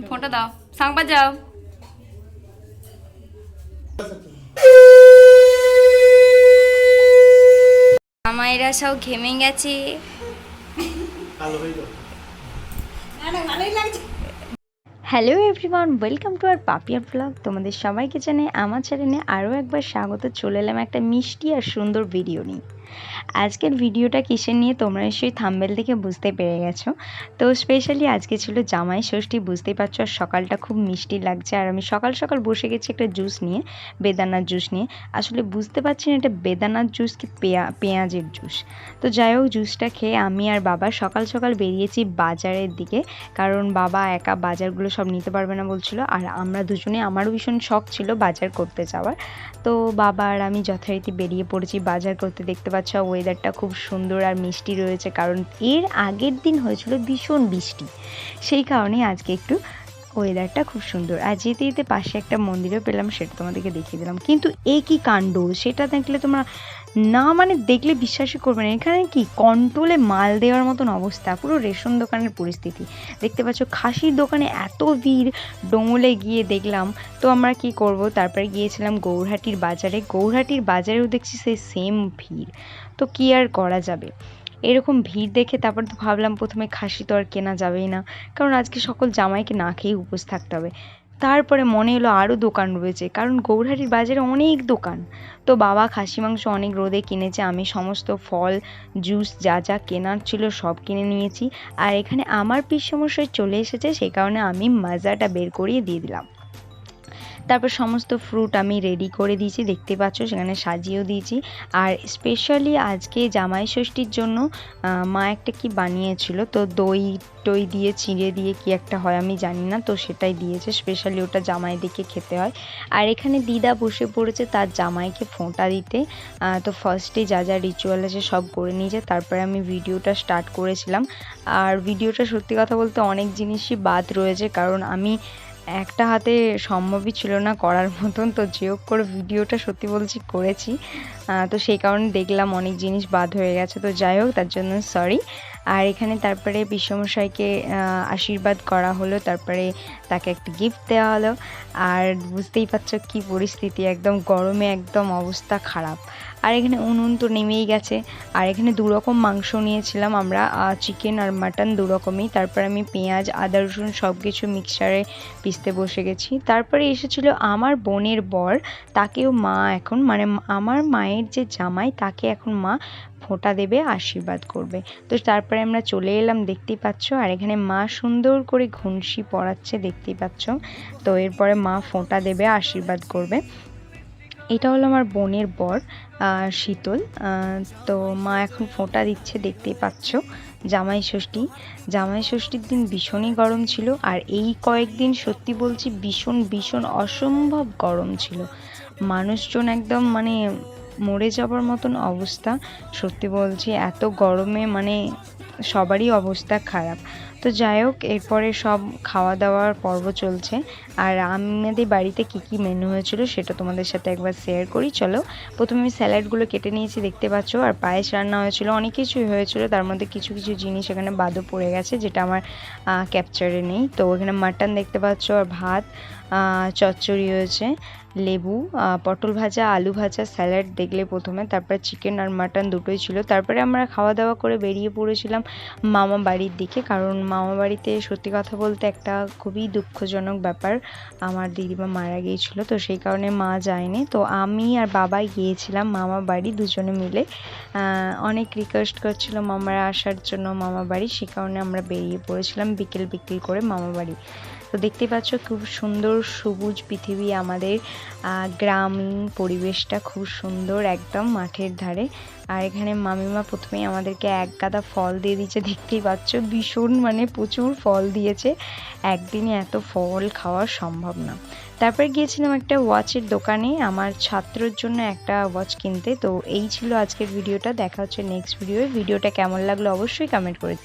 ফোনটা দাও, সাংবাদ যাও। আমায়রা সব ঘেমে গেছে। হ্যালো এভরিওয়ান, ওয়েলকাম টু আর পাপিয়ার ব্লগ। তোমাদের সবাইকে জানাই আমার চ্যানেলে আরও একবার স্বাগত। চলে এলাম একটা মিষ্টি আর সুন্দর ভিডিও নিয়ে। আজকের ভিডিওটা কিসের নিয়ে তোমরা নিশ্চয়ই থাম্বনেল থেকে বুঝতে পেরে গেছো। তো স্পেশালি আজকে ছিল জামাই ষষ্ঠী, বুঝতেই পারছো। আর সকালটা খুব মিষ্টি লাগছে, আর আমি সকাল সকাল বসে গেছি একটা জুস নিয়ে, বেদানার জুস নিয়ে। আসলে বুঝতে পারছি না এটা বেদানার জুস কি পেঁয়াজের জুস। তো যাই হোক, জুসটা খেয়ে আমি আর বাবা সকাল সকাল বেরিয়েছি বাজারের দিকে, কারণ বাবা একা বাজারগুলো সব নিতে পারবে না বলছিল। আর আমরা দুজনে, আমারও ভীষণ শখ ছিল বাজার করতে যাওয়ার। তো বাবা আর আমি যথারীতি বেরিয়ে পড়েছি বাজার করতে। দেখতে পাচ্ছ ওয়েদারটা খুব সুন্দর আর মিষ্টি রয়েছে, কারণ এর আগের দিন হয়েছিল ভীষণ বৃষ্টি, সেই কারণে আজকে একটু ওয়েদারটা খুব সুন্দর। আর যেতে যেতে পাশে একটা মন্দিরও পেলাম, সেটা তোমাদেরকে দেখিয়ে দিলাম। কিন্তু এ কি কাণ্ড, সেটা দেখলে তোমরা না মানে দেখলে বিশ্বাসই করবে না। এখানে কি কন্ট্রোলে মাল দেওয়ার মতন অবস্থা, পুরো রেশন দোকানের পরিস্থিতি। দেখতে পাচ্ছ খাসির দোকানে এত ভিড়, ডোঙলে গিয়ে দেখলাম। তো আমরা কি করব, তারপরে গিয়েছিলাম গৌরহাটির বাজারে। গৌরহাটির বাজারেও দেখছি সেই সেম ভিড়। তো কি আর করা যাবে, এরকম ভিড় দেখে তারপর তো ভাবলাম প্রথমে খাসি তো আর কেনা যাবেই না, কারণ আজকে সকল জামাইকে না খেয়ে উপোস থাকতে হবে। তারপরে মনে এলো আরও দোকান রয়েছে, কারণ গৌরহাটির বাজারে অনেক দোকান। তো বাবা খাসি মাংস অনেক রোদে কিনেছে, আমি সমস্ত ফল জুস যা যা কেনার ছিল সব কিনে নিয়েছি। আর এখানে আমার পিসমশাই চলে এসেছে, সেই কারণে আমি মাজাটা বের করিয়ে দিয়ে দিলাম। তারপর সমস্ত ফ্রুট আমি রেডি করে দিয়েছি, দেখতে পাচ্ছ সেখানে সাজিয়েও দিয়েছি। আর স্পেশালি আজকে জামাই ষষ্ঠীর জন্য মা একটা কি বানিয়েছিল, তো দই টই দিয়ে চিঁড়ে দিয়ে কি একটা হয় আমি জানি না, তো সেটাই দিয়েছে। স্পেশালি ওটা জামাই দিকে খেতে হয়। আর এখানে দিদা বসে পড়েছে তার জামাইকে ফোঁটা দিতে। তো ফার্স্টে যা যা রিচুয়াল আছে সব করে নিয়েছে, তারপরে আমি ভিডিওটা স্টার্ট করেছিলাম। আর ভিডিওটা সত্যি কথা বলতে অনেক জিনিসই বাদ রয়েছে, কারণ আমি একটা হাতে সম্ভবই ছিল না করার মতন। তো যে হোক করে ভিডিওটা সত্যি বলছি করেছি। তো সেই কারণে দেখলাম অনেক জিনিস বাদ হয়ে গেছে, তো যাই হোক তার জন্য সরি। আর এখানে তারপরে পিসমশাইকে আশীর্বাদ করা হলো, তারপরে তাকে একটা গিফট দেওয়া হলো। আর বুঝতেই পারছো কি পরিস্থিতি, একদম গরমে একদম অবস্থা খারাপ। আর এখানে উনুন তো নেমেই গেছে। আর এখানে দুরকম মাংস নিয়েছিলাম আমরা, চিকেন আর মাটন দুরকমই। তারপর আমি পেঁয়াজ আদা রসুন সব কিছু মিক্সচারে পিষতে বসে গেছি। তারপরে এসেছিল আমার বোনের বর, তাকেও মা এখন মানে আমার মায়ের যে জামাই তাকে এখন মা ফোঁটা দেবে, আশীর্বাদ করবে। তো তারপরে আমরা চলে এলাম, দেখতেই পাচ্ছ। আর এখানে মা সুন্দর করে ঘুনসি পড়াচ্ছে, দেখতেই পাচ্ছ। তো এরপরে মা ফোঁটা দেবে, আশীর্বাদ করবে। এটা হলো আমার বোনের বর শীতল। তো মা এখন ফোঁটা দিচ্ছে, দেখতেই পাচ্ছ। জামাই ষষ্ঠীর দিন ভীষণই গরম ছিল। আর এই কয়েকদিন সত্যি বলছি ভীষণ ভীষণ অসম্ভব গরম ছিল, মানুষজন একদম মানে মরে যাবার মতন অবস্থা। সত্যি বলছি এত গরমে মানে সবারই অবস্থা খারাপ। তো যাই হোক, এরপরে সব খাওয়া দাওয়ার পর্ব চলছে। আর আমাদের বাড়িতে কি কি মেনু হয়েছিল সেটা তোমাদের সাথে একবার শেয়ার করি, চলো। প্রথমে আমি স্যালাডগুলো কেটে নিয়েছি, দেখতে পাচ্ছ। আর পায়েস রান্না হয়েছিল, অনেক কিছুই হয়েছিল, তার মধ্যে কিছু কিছু জিনিস এখানে বাদও পড়ে গেছে যেটা আমার ক্যাপচারে নেই। তো এখানে মাটন দেখতে পাচ্ছ, আর ভাত, চচ্চড়ি হয়েছে, লেবু, পটল ভাজা, আলু ভাজা, স্যালাড দেখলে প্রথমে, তারপরে চিকেন আর মাটন দুটোই ছিল। তারপরে আমরা খাওয়া দাওয়া করে বেরিয়ে পড়েছিলাম মামা বাড়ির দিকে, কারণ মামা বাড়িতে সত্যি কথা বলতে একটা খুবই দুঃখজনক ব্যাপার, আমার দিদিমা মারা গিয়েছিল। তো সেই কারণে মা যায়নি, তো আমি আর বাবাই গিয়েছিলাম মামা বাড়ি দুজনে মিলে। অনেক রিকোয়েস্ট করছিল মামারা আসার জন্য মামা বাড়ি, সেই কারণে আমরা বেরিয়ে পড়েছিলাম বিকেল বিকেল করে মামা বাড়ি। তো দেখতে পাচ্ছ খুব সুন্দর সবুজ পৃথিবী, আমাদের গ্রামীণ পরিবেশটা খুব সুন্দর, একদম মাঠের ধারে। আর এখানে মামিমা প্রথমেই আমাদেরকে এক গাদা ফল দিয়ে দিয়েছে, দেখতেই পাচ্ছ ভীষণ মানে প্রচুর ফল দিয়েছে, একদিনে এত ফল খাওয়া সম্ভব না। তারপরে গিয়েছিলাম একটা ওয়াচের দোকানে আমার ছাত্রর জন্য একটা ওয়াচ কিনতে। তো এই ছিল আজকের ভিডিওটা, দেখা হচ্ছে নেক্সট ভিডিওটা কেমন লাগলো অবশ্যই কমেন্ট করে